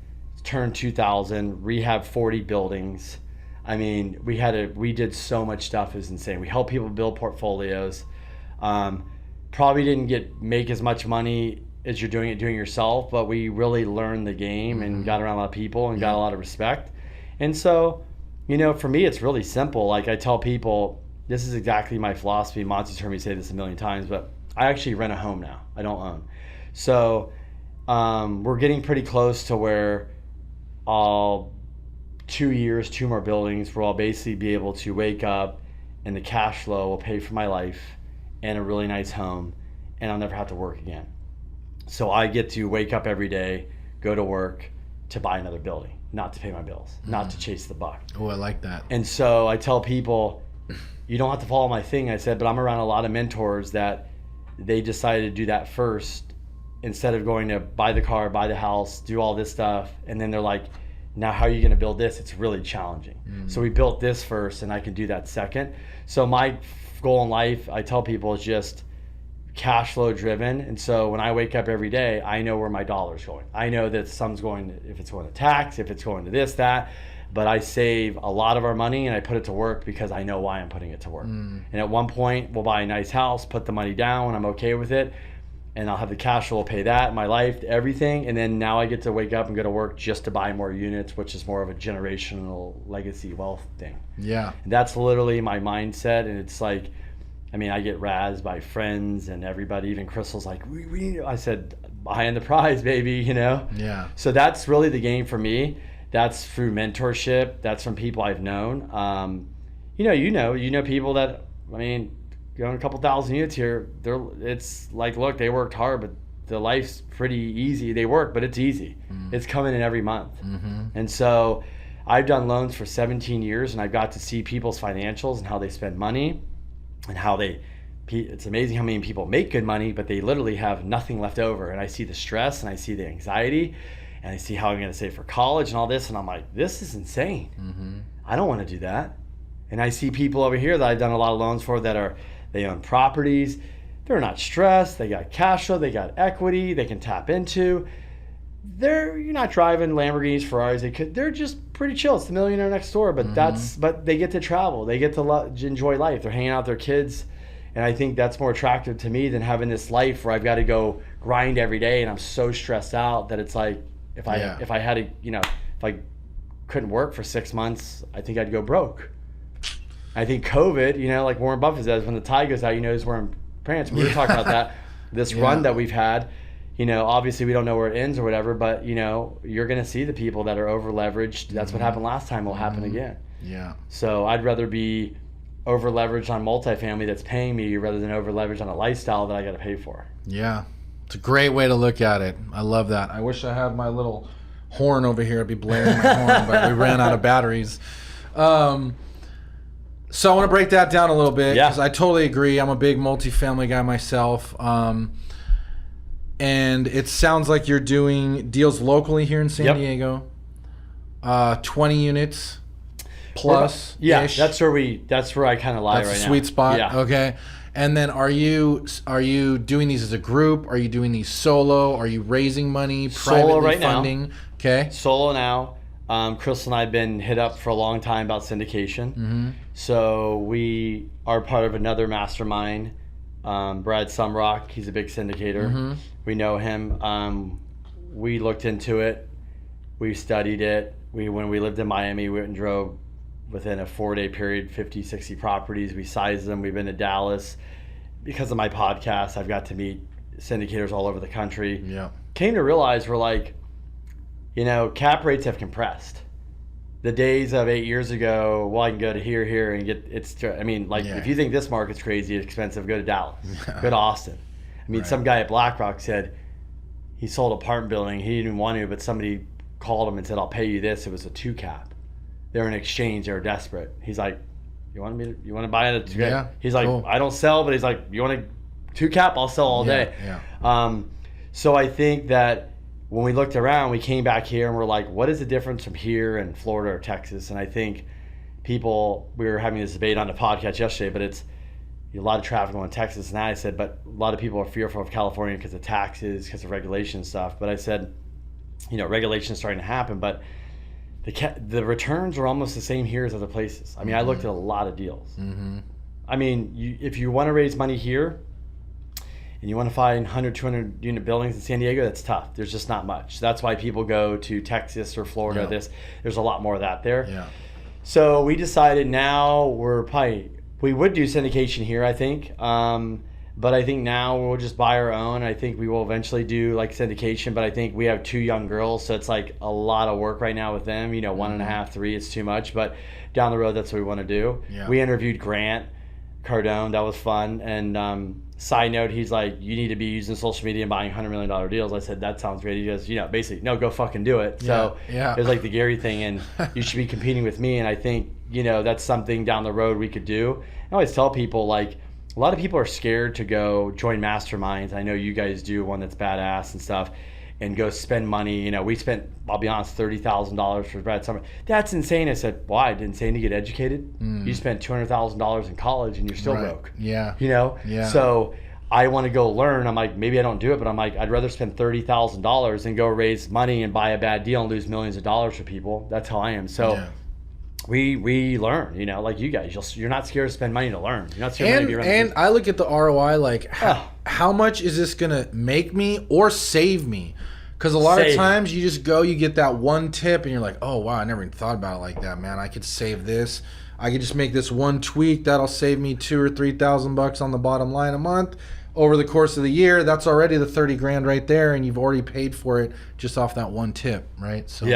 turned 2,000, rehab 40 buildings. I mean, we did so much stuff. It was insane. We helped people build portfolios. Probably didn't make as much money as you're doing yourself, but we really learned the game mm-hmm. and got around a lot of people and got a lot of respect. And so, you know, for me, it's really simple. Like I tell people, this is exactly my philosophy. Monty's heard me say this a million times, but I actually rent a home now. I don't own. So we're getting pretty close to where 2 years, 2 more buildings, where I'll basically be able to wake up and the cash flow will pay for my life and a really nice home, and I'll never have to work again. So I get to wake up every day, go to work to buy another building, not to pay my bills, not to chase the buck. Oh, I like that. And so I tell people, you don't have to follow my thing. I said, but I'm around a lot of mentors that they decided to do that first instead of going to buy the car, buy the house, do all this stuff. And then they're like, now how are you going to build this? It's really challenging. So we built this first and I can do that second. So my goal in life, I tell people, is just cash flow driven. And so when I wake up every day, I know where my dollar's going. I know that some's going, if it's going to tax, if it's going to this, that, but I save a lot of our money and I put it to work because I know why I'm putting it to work. And at one point we'll buy a nice house, put the money down, I'm okay with it. And I'll have the cash flow pay that, my life, everything. And then now I get to wake up and go to work just to buy more units, which is more of a generational legacy wealth thing. Yeah. And that's literally my mindset. And it's like, I mean, I get razzed by friends and everybody, even Crystal's like, I said, high on the prize, baby, you know? Yeah. So that's really the game for me. that's through mentorship. That's from people I've known. You know people that, I mean, going a couple thousand units here, it's like, look, they worked hard, but the life's pretty easy. They work, but it's easy. It's coming in every month. And so I've done loans for 17 years, and I've got to see people's financials and how they spend money and how it's amazing how many people make good money, but they literally have nothing left over. And I see the stress, and I see the anxiety, and I see how I'm going to save for college and all this. And I'm like, this is insane. I don't want to do that. And I see people over here that I've done a lot of loans for that they own properties. They're not stressed. They got cash flow. They got equity they can tap into. You're not driving Lamborghinis, Ferraris. They're just pretty chill. It's the millionaire next door, but but they get to travel. They get to enjoy life. They're hanging out with their kids. And I think that's more attractive to me than having this life where I've got to go grind every day and I'm so stressed out that it's like, if I had to, if I couldn't work for 6 months, I think I'd go broke. I think COVID, like Warren Buffett says, when the tide goes out, he's wearing pants. We were talking about that, this run that we've had. Obviously we don't know where it ends or whatever, but you're going to see the people that are over leveraged. That's what happened last time will happen again. Yeah. So I'd rather be over leveraged on multifamily that's paying me rather than over leveraged on a lifestyle that I got to pay for. Yeah. It's a great way to look at it. I love that. I wish I had my little horn over here. I'd be blaring my horn, but we ran out of batteries. So I want to break that down a little bit because I totally agree. I'm a big multifamily guy myself. And it sounds like you're doing deals locally here in San Diego. 20 units plus. That's where I kind of lie right now. That's a sweet spot. Yeah. Okay. And then are you doing these as a group? Are you doing these solo? Are you raising money, privately funding? Now. Okay. Solo now. Chris and I have been hit up for a long time about syndication. So we are part of another mastermind, Brad Sumrock. He's a big syndicator. We know him. We looked into it. We studied it. When we lived in Miami, we went and drove within a 4-day period, 50, 60 properties. We sized them. We've been to Dallas. Because of my podcast, I've got to meet syndicators all over the country. Yeah. Came to realize we're like, cap rates have compressed. The days of 8 years ago, well, I can go to here, and get if you think this market's crazy, expensive, go to Dallas, go to Austin. Some guy at BlackRock said he sold an apartment building. He didn't even want to, but somebody called him and said, I'll pay you this. It was a 2 cap. They were in exchange. They were desperate. He's like, you want to buy it at 2 cap? Yeah, he's like, cool. I don't sell, but he's like, you want a 2 cap? I'll sell all day. Yeah. So I think that when we looked around, we came back here and we're like, what is the difference from here and Florida or Texas? And I think we were having this debate on the podcast yesterday, but it's a lot of traffic going to Texas. And I said, but a lot of people are fearful of California because of taxes, because of regulation and stuff. But I said, regulation is starting to happen, but the returns are almost the same here as other places. I looked at a lot of deals. If you want to raise money here, and you want to find 100, 200 unit buildings in San Diego, that's tough. There's just not much. That's why people go to Texas or Florida. There's a lot more of that there. Yeah. So we decided now we would do syndication here, I think. But I think now we'll just buy our own. I think we will eventually do syndication, but I think we have 2 young girls, so it's like a lot of work right now with them. 1.5, 3, it's too much. But down the road, that's what we want to do. Yeah. We interviewed Grant Cardone. That was fun. And side note, he's like, you need to be using social media and buying $100 million deals. I said, that sounds great. He goes, basically, no, go fucking do it. So it was like the Gary thing, and you should be competing with me. And I think, that's something down the road we could do. I always tell people, a lot of people are scared to go join masterminds. I know you guys do one that's badass and stuff, and go spend money. We spent, I'll be honest, $30,000 for Brad Summer. That's insane. I said, why? It's insane to get educated. You spent $200,000 in college and you're still broke. Yeah. Yeah. So I want to go learn. I'm like, maybe I don't do it, but I'm like, I'd rather spend $30,000 than go raise money and buy a bad deal and lose millions of dollars for people. That's how I am. So we learn, like you guys. You're not scared to spend money to learn. You're not scared to be around. And I look at the ROI how much is this going to make me or save me? Because a lot of times you just go, you get that one tip, and you're like, oh, wow, I never even thought about it like that, man. I could save this. I could just make this one tweak. That'll save me $2,000 or $3,000 on the bottom line a month. Over the course of the year, that's already the $30,000 right there, and you've already paid for it just off that one tip, right? So,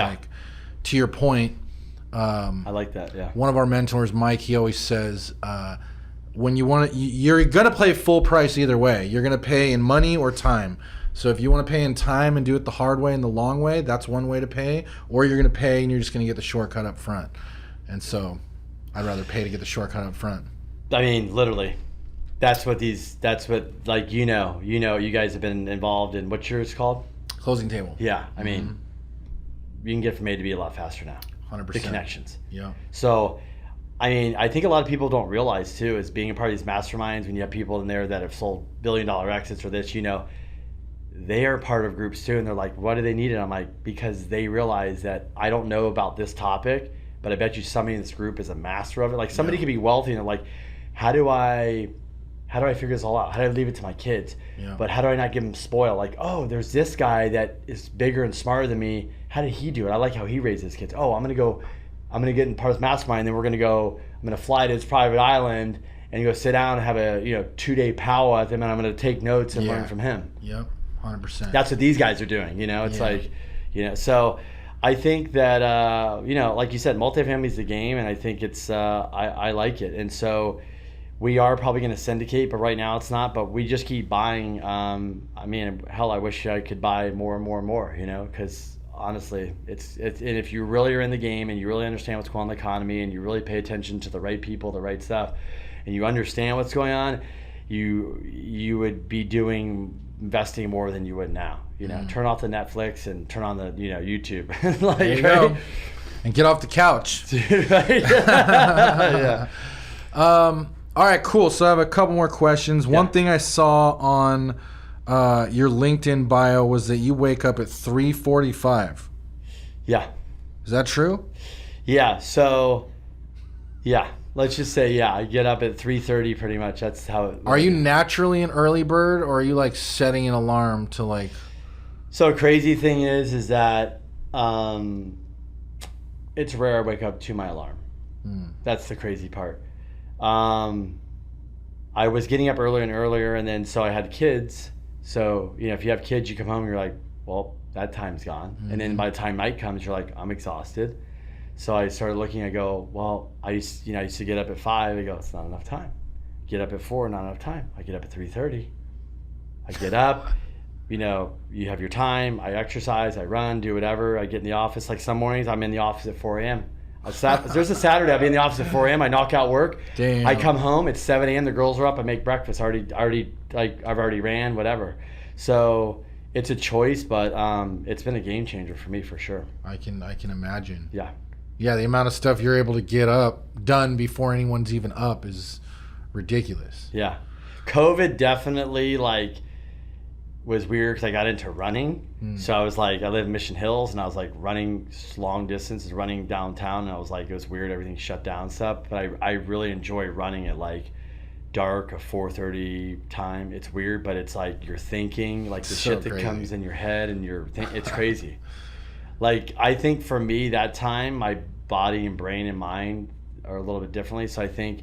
to your point, I like that. Yeah. one of our mentors, Mike, he always says, when you're gonna pay full price either way. You're gonna pay in money or time. So if you want to pay in time and do it the hard way and the long way, that's one way to pay. Or you're gonna pay and you're just gonna get the shortcut up front. And so, I'd rather pay to get the shortcut up front. I mean, literally, that's what like you guys have been involved in. What's yours called? Closing table. Yeah. I mean, you can get from A to B a lot faster now. 100%. The connections. Yeah. So, I mean, I think a lot of people don't realize too, is being a part of these masterminds, when you have people in there that have sold billion-dollar exits or this, they are part of groups too, and they're like, "What do they need?" And I'm like, because they realize that I don't know about this topic, but I bet you somebody in this group is a master of it. Like somebody could be wealthy and they're like, "How do I figure this all out? How do I leave it to my kids? Yeah. But how do I not give them spoil? Like, oh, there's this guy that is bigger and smarter than me. How did he do it? I like how he raised his kids. Oh, I'm gonna get in part of his mastermind, and then I'm gonna fly to his private island and go sit down and have a 2-day powwow with him, and I'm gonna take notes and learn from him." Yep, 100%. That's what these guys are doing. It's like, so I think that like you said, multifamily is the game, and I think it's I like it, and so we are probably going to syndicate, but right now it's not. But we just keep buying. I mean, hell, I wish I could buy more and more and more. Because honestly, it's and if you really are in the game and you really understand what's going on in the economy and you really pay attention to the right people, the right stuff, and you understand what's going on, you would be investing more than you would now. Turn off the Netflix and turn on the YouTube. Like, there you go. And get off the couch. Right? Yeah. All right, cool. So I have a couple more questions. One thing I saw on your LinkedIn bio was that you wake up at 3:45. Yeah. Is that true? Yeah. So, yeah. Let's just say, I get up at 3:30 pretty much. That's how it. Are you naturally an early bird, or are you like setting an alarm to like? So crazy thing is that it's rare I wake up to my alarm. That's the crazy part. I was getting up earlier and earlier, and then so I had kids. So if you have kids, you come home, you're like, well, that time's gone. And then by the time night comes, you're like, I'm exhausted. So I started looking. I go, well, I used to get up at 5. I go, it's not enough time. Get up at 4, not enough time. I get up at 3:30. I get up. You have your time. I exercise. I run. Do whatever. I get in the office. Like some mornings, I'm in the office at 4 a.m. There's a Saturday, I'll be in the office at 4 a.m. I knock out work. Damn. I come home at 7 a.m. The girls are up. I make breakfast. I've already ran, whatever. So it's a choice, but it's been a game changer for me for sure. I can imagine. Yeah. Yeah, the amount of stuff you're able to get done before anyone's even up is ridiculous. Yeah. COVID definitely was weird because I got into running. So I was like, I live in Mission Hills, and I was like running long distances, running downtown, and I was like, it was weird, everything shut down and stuff. But I really enjoy running at like dark, a 4:30 time. It's weird, but it's like you're thinking, like the shit that comes in your head, and it's crazy. Like, I think for me that time, my body and brain and mind are a little bit differently. So I think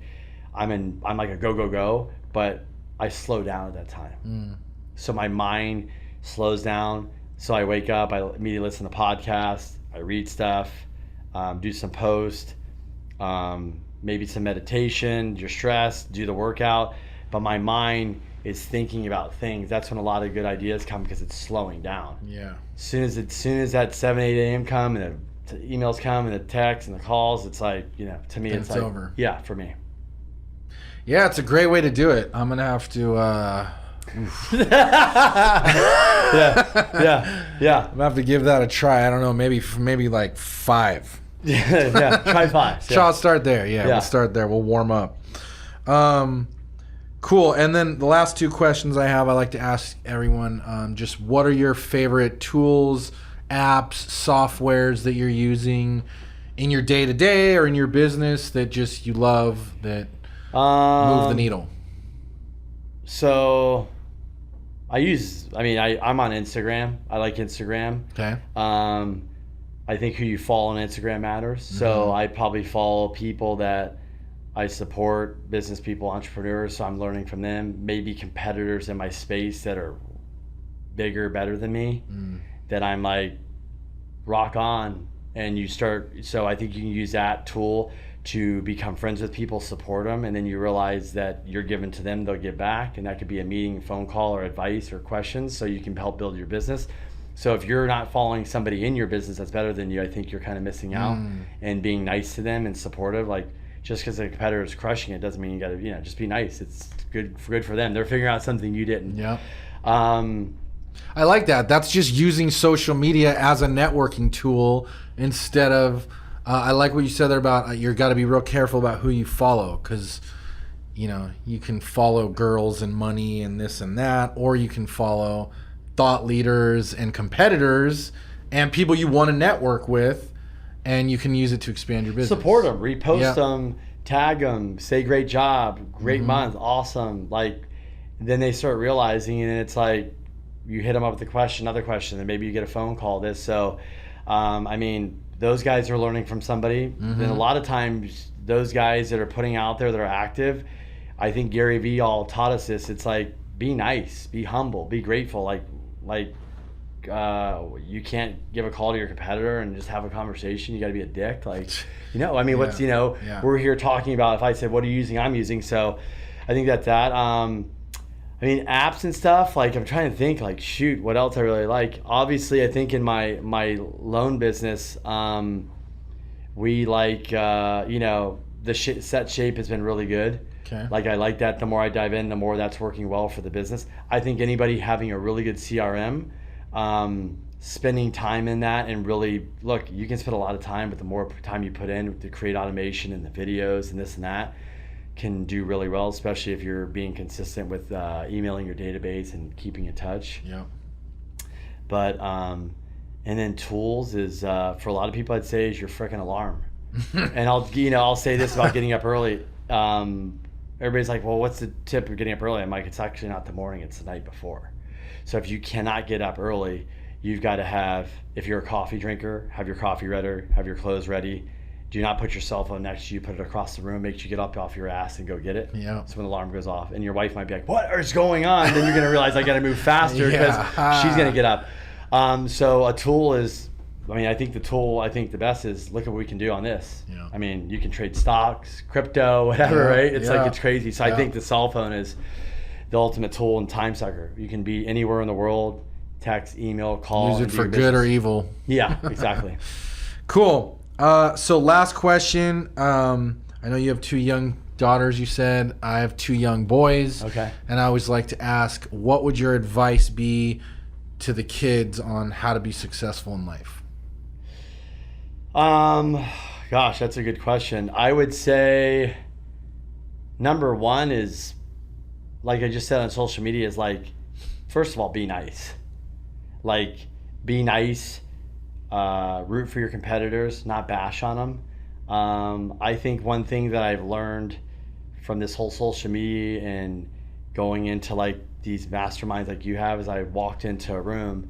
I'm like a go, but I slow down at that time. So my mind slows down. So I wake up, I immediately listen to podcasts, I read stuff, do some post, maybe some meditation, you're stressed, do the workout, but my mind is thinking about things. That's when a lot of good ideas come, because it's slowing down. Yeah. As soon as that 7, 8 a.m. come, and the emails come, and the texts and the calls, it's like, to me, it's like, over. Yeah, for me. Yeah, it's a great way to do it. I'm going to have to... Yeah. I'm gonna have to give that a try. I don't know, maybe like 5. Yeah. Try 5. So I'll start there. Yeah, we'll start there. We'll warm up. Cool. And then the last 2 questions I have, I like to ask everyone, just what are your favorite tools, apps, softwares that you're using in your day-to-day or in your business that just you love, that move the needle? So I'm on Instagram. I like Instagram. Okay. I think who you follow on Instagram matters. So I probably follow people that I support, business people, entrepreneurs, so I'm learning from them. Maybe competitors in my space that are bigger, better than me, that I'm like, rock on, and you start. So I think you can use that tool to become friends with people, support them, and then you realize that you're giving to them, they'll give back, and that could be a meeting, phone call, or advice or questions, so you can help build your business. So if you're not following somebody in your business that's better than you, I think you're kind of missing out. And being nice to them and supportive, like just because a competitor is crushing it doesn't mean you got to, just be nice. It's good for them. They're figuring out something you didn't. Yeah. I like that. That's just using social media as a networking tool instead of. I like what you said there about you got to be real careful about who you follow, because you can follow girls and money and this and that, or you can follow thought leaders and competitors and people you want to network with, and you can use it to expand your business. Support them, repost them, tag them, say great job, great month, awesome. Like, then they start realizing, and it's like you hit them up with a question, another question, and maybe you get a phone call. Those guys are learning from somebody. And a lot of times those guys that are putting out there that are active, I think Gary Vee all taught us this. It's like, be nice, be humble, be grateful. Like you can't give a call to your competitor and just have a conversation. You got to be a dick. We're here talking about, if I said, what are you using? I'm using. So I think that's that. Apps and stuff, like I'm trying to think, like, shoot, what else I really like. Obviously, I think in my loan business, we like, the set shape has been really good. Okay. Like, I like that. The more I dive in, the more that's working well for the business. I think anybody having a really good CRM, spending time in that, and really, look, you can spend a lot of time, but the more time you put in to create automation and the videos and this and that, can do really well, especially if you're being consistent with emailing your database and keeping in touch. Yeah. But and then tools is for a lot of people, I'd say, is your freaking alarm. And I'll say this about getting up early. Everybody's like, well, what's the tip of getting up early? I'm like, it's actually not the morning, it's the night before. So if you cannot get up early, you've got to have, if you're a coffee drinker, have your coffee ready, have your clothes ready. Do not put your cell phone next to you. Put it across the room. Make sure you get up off your ass and go get it. Yeah. So when the alarm goes off, and your wife might be like, "What is going on?" Then you're gonna realize I got to move faster because she's gonna get up. So a tool is, I think the best is, look at what we can do on this. Yeah. You can trade stocks, crypto, whatever, right? It's like, it's crazy. So I think the cell phone is the ultimate tool and time sucker. You can be anywhere in the world, text, email, call. Use it for good or evil. Yeah, exactly. Cool. So last question. I know you have 2 young daughters, you said. I have 2 young boys. Okay. And I always like to ask, what would your advice be to the kids on how to be successful in life? Gosh, that's a good question. I would say number one is, like I just said on social media, is like, first of all, be nice. Like, be nice. Root for your competitors, not bash on them. I think one thing that I've learned from this whole social media and going into like these masterminds like you have is, I walked into a room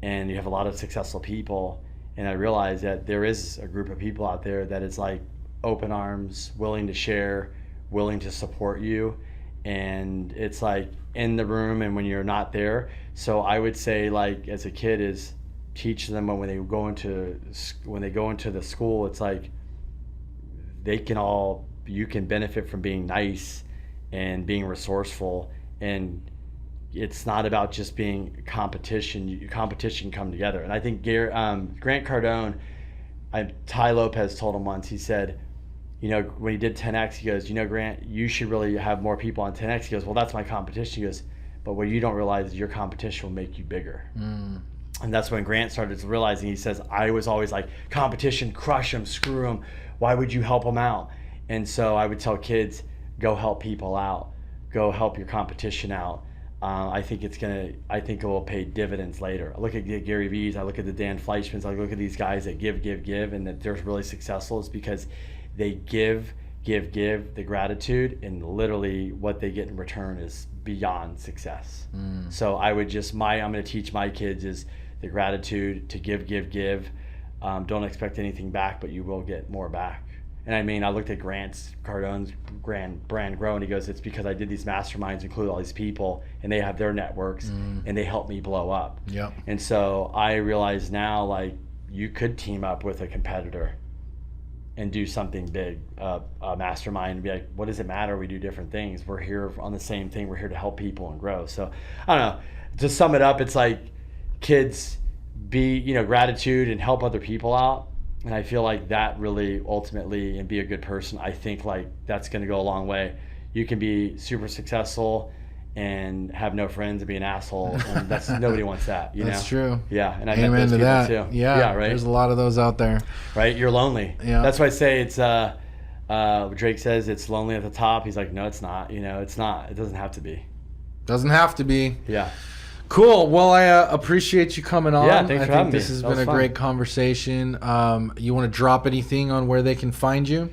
and you have a lot of successful people, and I realized that there is a group of people out there that is like open arms, willing to share, willing to support you, and it's like in the room and when you're not there. So I would say, like, as a kid, is teach them when they go into the school, it's like you can benefit from being nice and being resourceful, and it's not about just being competition come together. And I think Grant Cardone, Ty Lopez told him once, he said, when he did 10X, he goes, Grant, you should really have more people on 10X. He goes, well, that's my competition. He goes, but what you don't realize is your competition will make you bigger. And that's when Grant started realizing, he says, I was always like, competition, crush them, screw them. Why would you help them out? And so I would tell kids, go help people out. Go help your competition out. I think it will pay dividends later. I look at Gary Vee's, I look at the Dan Fleischmans, I look at these guys that give, and that they're really successful is because they give the gratitude, and literally what they get in return is beyond success. So I would I'm going to teach my kids is the gratitude to give. Don't expect anything back, but you will get more back. And I looked at Cardone's brand grow, and he goes, it's because I did these masterminds, include all these people, and they have their networks, and they helped me blow up. Yep. And so I realize now, like, you could team up with a competitor and do something big, a mastermind, and be like, what does it matter? We do different things. We're here on the same thing. We're here to help people and grow. So I don't know, to sum it up, it's like kids be, gratitude and help other people out. And I feel like that really ultimately, and be a good person, I think like that's going to go a long way. You can be super successful and have no friends and be an asshole, and that's nobody wants that. That's true. Yeah, and I Amen met those to people that. too. Yeah, right. There's a lot of those out there. Right, you're lonely. Yeah, that's why I say it's. Drake says it's lonely at the top. He's like, no, it's not. It's not. It doesn't have to be. Doesn't have to be. Yeah. Cool. Well, I appreciate you coming on. Yeah, thanks for having me. This has been a great conversation. You want to drop anything on where they can find you?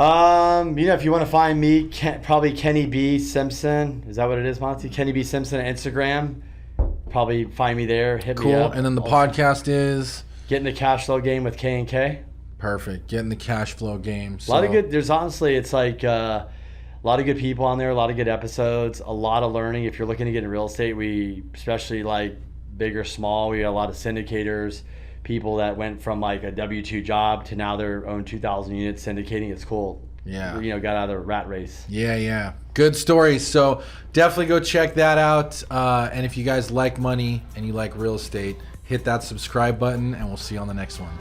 If you want to find me, probably Kenny B. Simpson. Is that what it is, Monty? Kenny B. Simpson on Instagram. Probably find me there. Hit me up. Cool. And then the podcast is Getting the Cashflow Game with K&K. Perfect. Getting the Cashflow Game. A lot of good. There's honestly, it's like a lot of good people on there. A lot of good episodes. A lot of learning. If you're looking to get in real estate, we especially like big or small. We got a lot of syndicators. People that went from like a W-2 job to now their own 2,000 units syndicating. It's cool. Yeah. Got out of the rat race. Yeah. Good stories. So definitely go check that out. And if you guys like money and you like real estate, hit that subscribe button, and we'll see you on the next one.